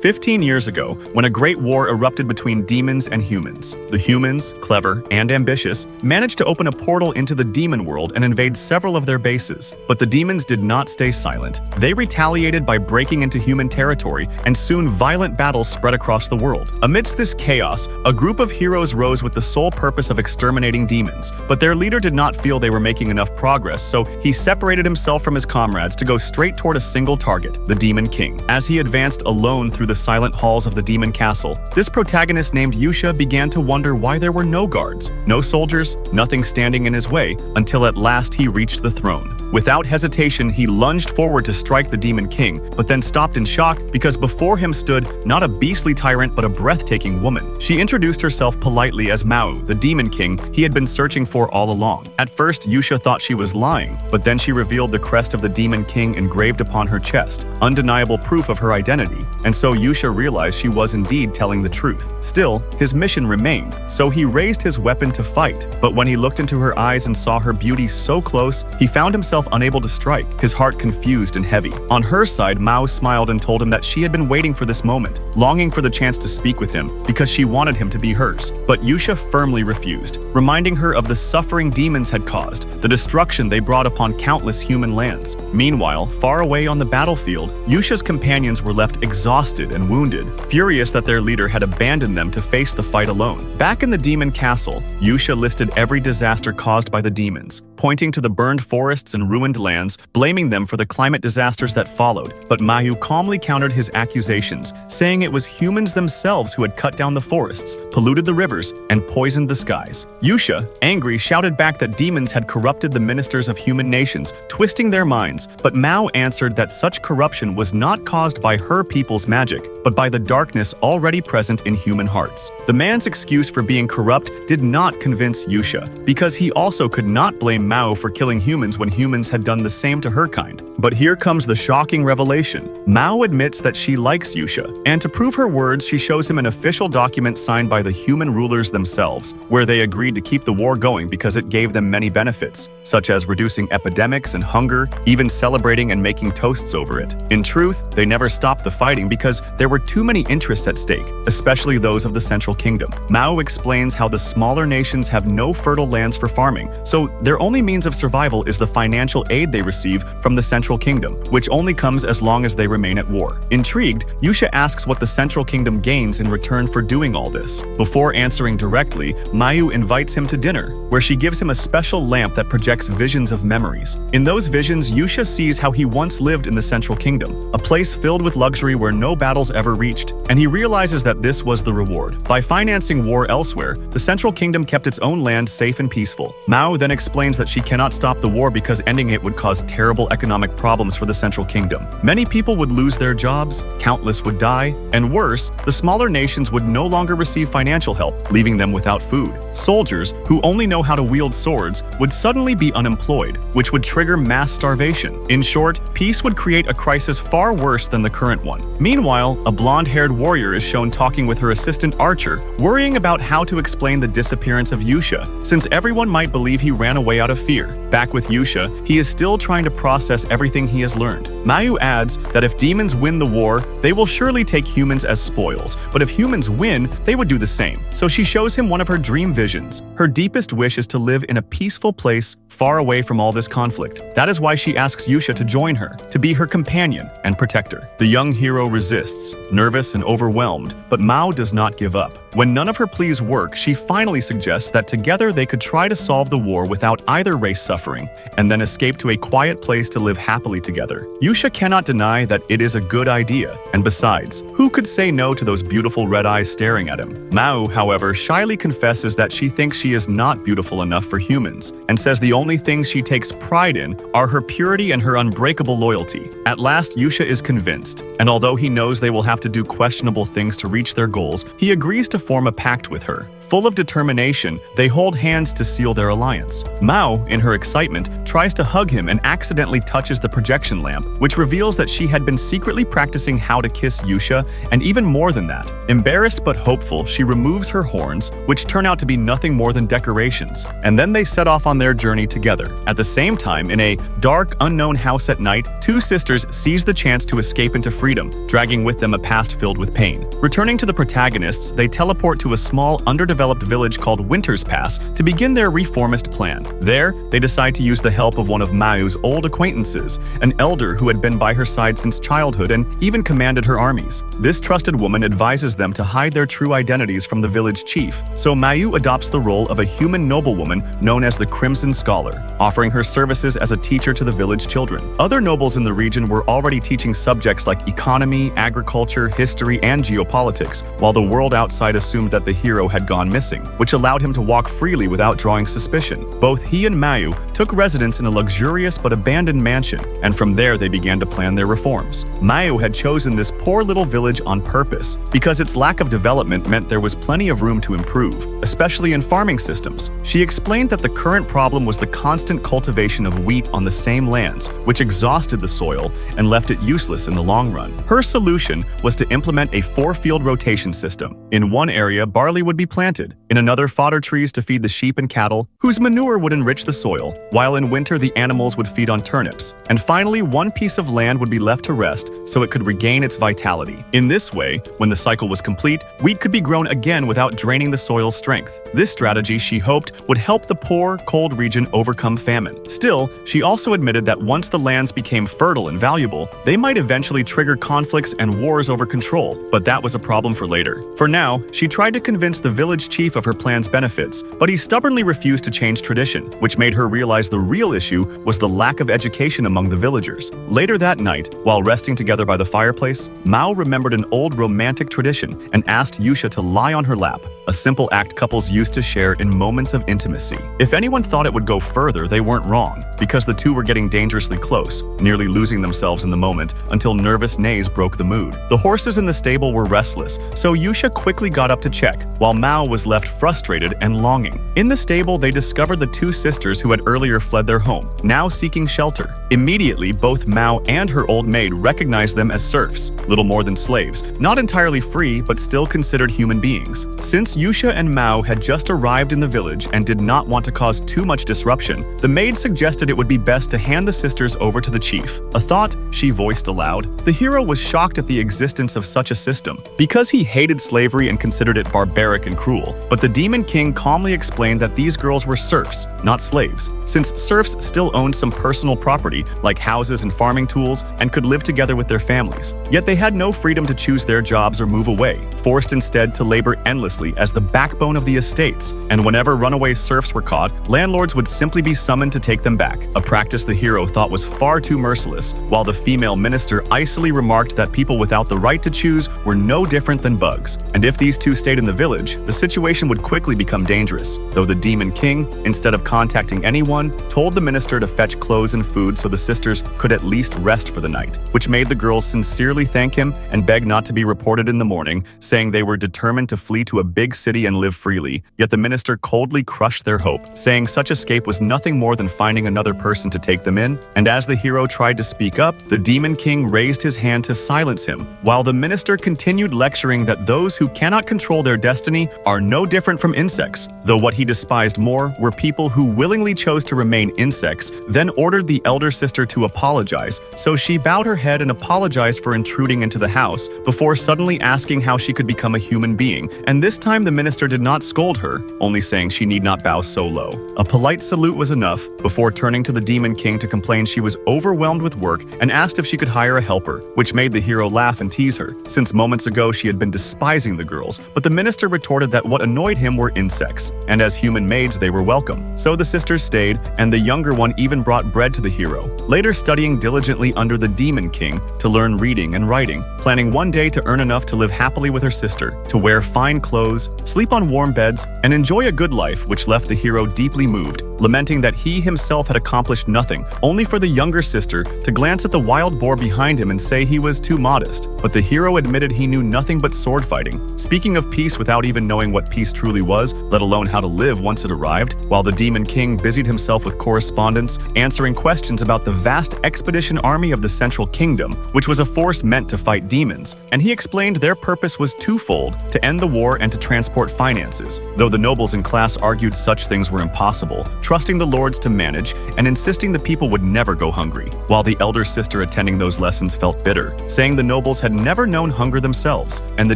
15 years ago, when a great war erupted between demons and humans, the humans, clever and ambitious, managed to open a portal into the demon world and invade several of their bases. But the demons did not stay silent. They retaliated by breaking into human territory, and soon violent battles spread across the world. Amidst this chaos, a group of heroes rose with the sole purpose of exterminating demons. But their leader did not feel they were making enough progress, so he separated himself from his comrades to go straight toward a single target, the Demon King. As he advanced alone through the silent halls of the demon castle, this protagonist named Yusha began to wonder why there were no guards, no soldiers, nothing standing in his way, until at last he reached the throne. Without hesitation, he lunged forward to strike the Demon King, but then stopped in shock because before him stood not a beastly tyrant but a breathtaking woman. She introduced herself politely as Mao, the Demon King he had been searching for all along. At first, Yusha thought she was lying, but then she revealed the crest of the Demon King engraved upon her chest, undeniable proof of her identity, and so Yusha realized she was indeed telling the truth. Still, his mission remained, so he raised his weapon to fight, but when he looked into her eyes and saw her beauty so close, he found himself unable to strike, his heart confused and heavy. On her side, Mao smiled and told him that she had been waiting for this moment, longing for the chance to speak with him because she wanted him to be hers. But Yusha firmly refused, reminding her of the suffering demons had caused, the destruction they brought upon countless human lands. Meanwhile, far away on the battlefield, Yusha's companions were left exhausted and wounded, furious that their leader had abandoned them to face the fight alone. Back in the demon castle, Yusha listed every disaster caused by the demons, pointing to the burned forests and ruined lands, blaming them for the climate disasters that followed. But Mayu calmly countered his accusations, saying it was humans themselves who had cut down the forests, polluted the rivers, and poisoned the skies. Yusha, angry, shouted back that demons had corrupted the ministers of human nations, twisting their minds, but Mao answered that such corruption was not caused by her people's magic, but by the darkness already present in human hearts. The man's excuse for being corrupt did not convince Yusha, because he also could not blame Mao for killing humans when humans had done the same to her kind. But here comes the shocking revelation. Mao admits that she likes Yusha, and to prove her words, she shows him an official document signed by the human rulers themselves, where they agreed to keep the war going because it gave them many benefits, such as reducing epidemics and hunger, even celebrating and making toasts over it. In truth, they never stopped the fighting because there were too many interests at stake, especially those of the Central Kingdom. Mao explains how the smaller nations have no fertile lands for farming, so their only means of survival is the financial aid they receive from the Central Kingdom, which only comes as long as they remain at war. Intrigued, Yusha asks what the Central Kingdom gains in return for doing all this. Before answering directly, Mayu invites him to dinner, where she gives him a special lamp that projects visions of memories. In those visions, Yusha sees how he once lived in the Central Kingdom, a place filled with luxury where no battles ever reached, and he realizes that this was the reward. By financing war elsewhere, the Central Kingdom kept its own land safe and peaceful. Mao then explains that she cannot stop the war because ending it would cause terrible economic problems for the Central Kingdom. Many people would lose their jobs, countless would die, and worse, the smaller nations would no longer receive financial help, leaving them without food. Soldiers, who only know how to wield swords, would suddenly be unemployed, which would trigger mass starvation. In short, peace would create a crisis far worse than the current one. Meanwhile, a blonde-haired warrior is shown talking with her assistant Archer, worrying about how to explain the disappearance of Yusha, since everyone might believe he ran away out of fear. Back with Yusha, he is still trying to process everything he has learned. Mayu adds that if demons win the war, they will surely take humans as spoils, but if humans win, they would do the same. So she shows him one of her dream visions. Her deepest wish is to live in a peaceful place, far away from all this conflict. That is why she asks Yusha to join her, to be her companion and protector. The young hero resists, nervous and overwhelmed, but Mao does not give up. When none of her pleas work, she finally suggests that together they could try to solve the war without either race suffering, and then escape to a quiet place to live happily together. Yusha cannot deny that it is a good idea, and besides, who could say no to those beautiful red eyes staring at him? Mao, however, shyly confesses that she thinks she is not beautiful enough for humans, and says the only things she takes pride in are her purity and her unbreakable loyalty. At last, Yusha is convinced, and although he knows they will have to do questionable things to reach their goals, he agrees to form a pact with her. Full of determination, they hold hands to seal their alliance. Mao, in her excitement, tries to hug him and accidentally touches the projection lamp, which reveals that she had been secretly practicing how to kiss Yusha, and even more than that. Embarrassed but hopeful, she removes her horns, which turn out to be nothing more than decorations, and then they set off on their journey together. At the same time, in a dark, unknown house at night, two sisters seize the chance to escape into freedom, dragging with them a past filled with pain. Returning to the protagonists, they teleport to a small, underdeveloped village called Winter's Pass to begin their reformist plan. There, they decide to use the help of one of Mayu's old acquaintances, an elder who had been by her side since childhood and even commanded her armies. This trusted woman advises them to hide their true identities from the village chief, so Mayu adopts the role of a human noblewoman known as the Crimson Scholar, offering her services as a teacher to the village children. Other nobles in the region were already teaching subjects like economy, agriculture, history, and geopolitics, while the world outside assumed that the hero had gone missing, which allowed him to walk freely without drawing suspicion. Both he and Mayu took residence in a luxurious but abandoned mansion, and from there they began to plan their reforms. Mayu had chosen this poor little village on purpose, because its lack of development meant there was plenty of room to improve, especially in farming systems. She explained that the current problem was the constant cultivation of wheat on the same lands, which exhausted the soil and left it useless in the long run. Her solution was to implement a 4-field rotation system. In one area, barley would be planted, in another fodder trees to feed the sheep and cattle, whose manure would enrich the soil, while in winter the animals would feed on turnips. And finally, one piece of land would be left to rest so it could regain its vitality. In this way, when the cycle was complete, wheat could be grown again without draining the soil's strength. This strategy, she hoped, would help the poor, cold region overcome famine. Still, she also admitted that once the lands became fertile and valuable, they might eventually trigger conflicts and wars over control, but that was a problem for later. For now, she tried to convince the village chief of her plan's benefits, but he stubbornly refused to change tradition, which made her realize the real issue was the lack of education among the villagers. Later that night, while resting together by the fireplace, Mao remembered an old romantic tradition and asked Yusha to lie on her lap, a simple act couples used to share in moments of intimacy. If anyone thought it would go further, they weren't wrong, because the two were getting dangerously close, nearly losing themselves in the moment until nervous neighs broke the mood. The horses in the stable were restless, so Yusha quickly got up to check, while Mao was left frustrated and longing. In the stable, they discovered the two sisters who had earlier fled their home, now seeking shelter. Immediately, both Mao and her old maid recognized them as serfs, little more than slaves, not entirely free but still considered human beings. Since Yusha and Mao had just arrived in the village and did not want to cause too much disruption, the maid suggested it would be best to hand the sisters over to the chief, a thought she voiced aloud. The hero was shocked at the existence of such a system, because he hated slavery and considered it barbaric and cruel, but the Demon King calmly explained that these girls were serfs, not slaves, since serfs still owned some personal property, like houses and farming tools, and could live together with their families. Yet they had no freedom to choose their jobs or move away, forced instead to labor endlessly as the backbone of the estates, and whenever runaway serfs were caught, landlords would simply be summoned to take them back, a practice the hero thought was far too merciless, while the female minister icily remarked that people without the right to choose were no different than bugs. And if these two stayed in the village, the situation would quickly become dangerous, though the Demon King, instead of contacting anyone, told the minister to fetch clothes and food so the sisters could at least rest for the night, which made the girls sincerely thank him and beg not to be reported in the morning, saying they were determined to flee to a big city and live freely. Yet the minister coldly crushed their hope, saying such escape was nothing more than finding another person to take them in. And as the hero tried to speak up, the Demon King raised his hand to silence him, while the minister continued lecturing that those who cannot control their destiny are no different from insects, though what he despised more were people who willingly chose to remain insects, then ordered the elder sister to apologize, so she bowed her head and apologized for intruding into the house, before suddenly asking how she could become a human being, and this time the minister did not scold her, only saying she need not bow so low. A polite salute was enough, before turning to the Demon King to complain she was overwhelmed with work and asked if she could hire a helper, which made the hero laugh and tease her, since moments ago she had been despising the girls, but the minister retorted that what annoyed him were insects, and as human maids they were welcome. So the sisters stayed, and the younger one even brought bread to the hero, later studying diligently under the Demon King to learn reading and writing, planning one day to earn enough to live happily with her sister, to wear fine clothes, sleep on warm beds, and enjoy a good life, which left the hero deeply moved. lamenting that he himself had accomplished nothing, only for the younger sister to glance at the wild boar behind him and say he was too modest. But the hero admitted he knew nothing but sword fighting, speaking of peace without even knowing what peace truly was, let alone how to live once it arrived, while the Demon King busied himself with correspondence, answering questions about the vast expedition army of the Central Kingdom, which was a force meant to fight demons, and he explained their purpose was twofold: to end the war and to transport finances, though the nobles in class argued such things were impossible, trusting the lords to manage and insisting the people would never go hungry, while the elder sister attending those lessons felt bitter, saying the nobles had never known hunger themselves, and the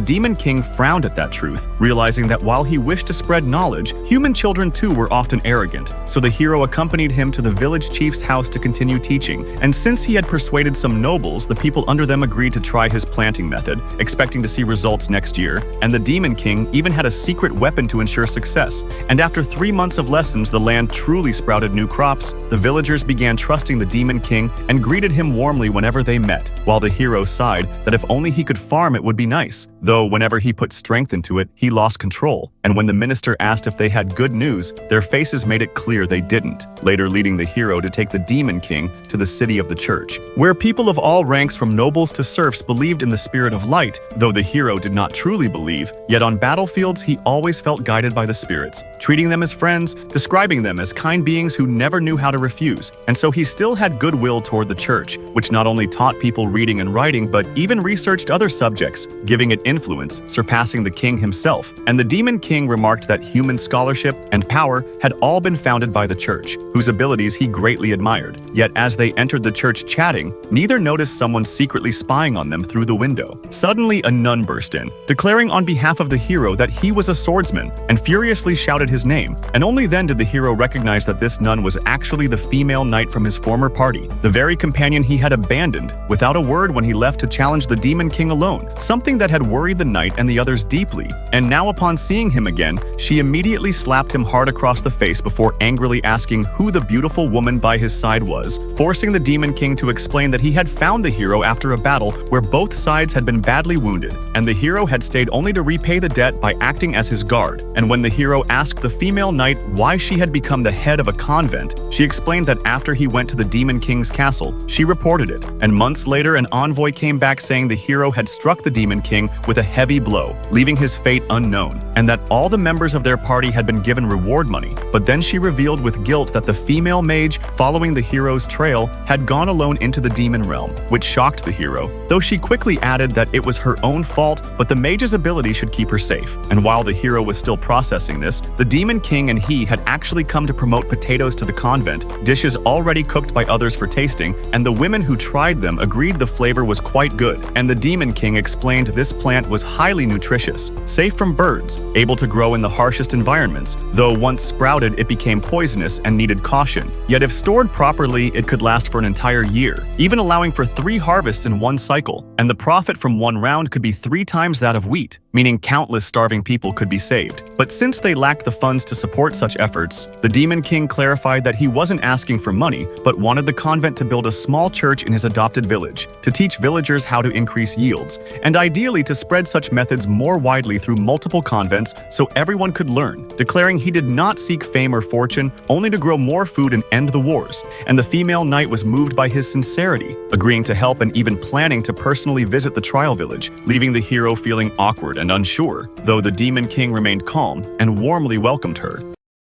Demon King frowned at that truth, realizing that while he wished to spread knowledge, human children too were often arrogant, so the hero accompanied him to the village chief's house to continue teaching, and since he had persuaded some nobles, the people under them agreed to try his planting method, expecting to see results next year, and the Demon King even had a secret weapon to ensure success, and after 3 months of lessons the land truly sprouted new crops. The villagers began trusting the Demon King and greeted him warmly whenever they met, while the hero sighed that if only he could farm it would be nice, though whenever he put strength into it, he lost control, and when the minister asked if they had good news, their faces made it clear they didn't, later leading the hero to take the Demon King to the city of the church, where people of all ranks from nobles to serfs believed in the spirit of light, though the hero did not truly believe, yet on battlefields he always felt guided by the spirits, treating them as friends, describing them as kind beings who never knew how to refuse, and so he still had goodwill toward the church, which not only taught people reading and writing but even researched other subjects, giving it influence, surpassing the king himself, and the Demon King remarked that human scholarship and power had all been founded by the church, whose abilities he greatly admired. Yet as they entered the church chatting, neither noticed someone secretly spying on them through the window. Suddenly a nun burst in, declaring on behalf of the hero that he was a swordsman, and furiously shouted his name, and only then did the hero recognize that this nun was actually the female knight from his former party, the very companion he had abandoned without a word when he left to challenge the Demon King alone, something that had worried the knight and the others deeply, and now upon seeing him again, she immediately slapped him hard across the face before angrily asking who the beautiful woman by his side was, forcing the Demon King to explain that he had found the hero after a battle where both sides had been badly wounded, and the hero had stayed only to repay the debt by acting as his guard. And when the hero asked the female knight why she had become the head of a convent, she explained that after he went to the Demon King's castle, she reported it, and months later an envoy came back saying the hero had struck the Demon King with a heavy blow, leaving his fate unknown, and that all the members of their party had been given reward money. But then she revealed with guilt that the female mage, following the hero's trail, had gone alone into the demon realm, which shocked the hero, though she quickly added that it was her own fault, but the mage's ability should keep her safe. And while the hero was still processing this, the Demon King and he had actually come to promote potatoes to the convent, dishes already cooked by others for tasting, and the women who tried them agreed the flavor was quite good, and the Demon King explained this plant was highly nutritious, safe from birds, able to grow in the harshest environments, though once sprouted it became poisonous and needed caution. Yet if stored properly, it could last for an entire year, even allowing for 3 harvests in one cycle, and the profit from one round could be 3 times that of wheat, meaning countless starving people could be saved. But since they lacked the funds to support such efforts, the Demon King clarified that he wasn't asking for money, but wanted the convent to build a small church in his adopted village, to teach villagers how to increase yields, and ideally to spread such methods more widely through multiple convents so everyone could learn, declaring he did not seek fame or fortune, only to grow more food and end the wars. And the female knight was moved by his sincerity, agreeing to help and even planning to personally visit the trial village, leaving the hero feeling awkward and unsure, though the Demon King remained calm and warmly welcomed her.